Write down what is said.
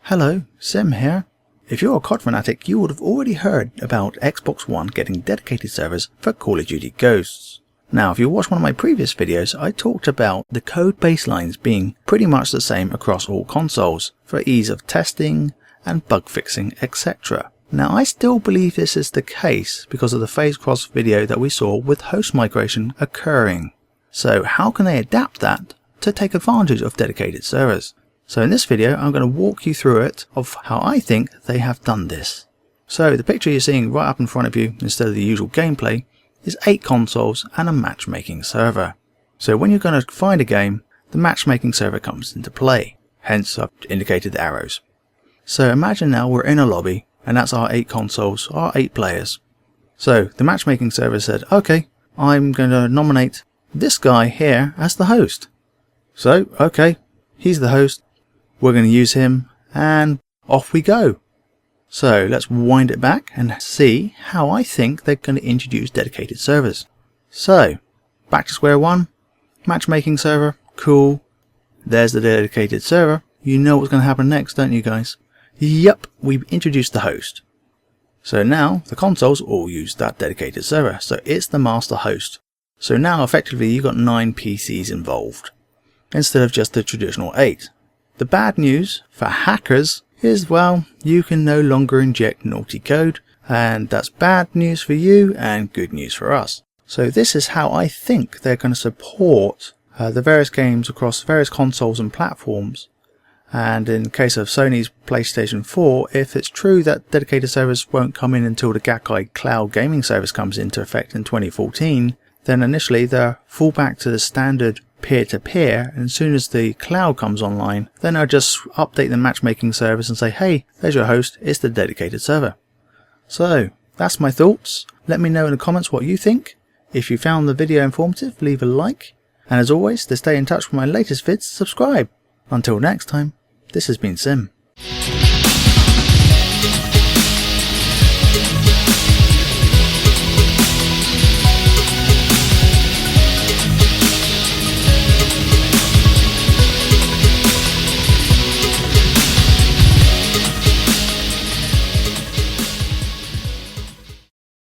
Hello, Sim here. If you're a COD fanatic, you would have already heard about Xbox One getting dedicated servers for Call of Duty Ghosts. Now, if you watched one of my previous videos, I talked about the code baselines being pretty much the same across all consoles for ease of testing and bug fixing, etc. Now, I still believe this is the case because of the phase cross video that we saw with host migration occurring. So how can they adapt that to take advantage of dedicated servers? So in this video, I'm going to walk you through it of how I think they have done this. So the picture you're seeing right up in front of you, instead of the usual gameplay, is 8 consoles and a matchmaking server. So when you're going to find a game, the matchmaking server comes into play. Hence I've indicated the arrows. So imagine now we're in a lobby, and that's our 8 consoles, our 8 players. So the matchmaking server said, okay, I'm going to nominate this guy here as the host. So, okay, he's the host. We're going to use him, and off we go. So let's wind it back and see how I think they're going to introduce dedicated servers. So, back to square one. Matchmaking server, cool. There's the dedicated server. You know what's going to happen next, don't you guys? Yep, we've introduced the host. So now the consoles all use that dedicated server. So it's the master host. So now effectively you've got 9 PCs involved, instead of just the traditional 8. The bad news for hackers is, well, you can no longer inject naughty code, and that's bad news for you and good news for us. So this is how I think they're going to support the various games across various consoles and platforms. And in the case of Sony's PlayStation 4, if it's true that dedicated servers won't come in until the Gakkai Cloud Gaming Service comes into effect in 2014, then initially they'll fall back to the standard peer-to-peer, and as soon as the cloud comes online, then I'll just update the matchmaking service and say, hey, there's your host, it's the dedicated server. So that's my thoughts. Let me know in the comments what you think. If you found the video informative, leave a like, and as always, to stay in touch with my latest vids, subscribe. Until next time, this has been Sim.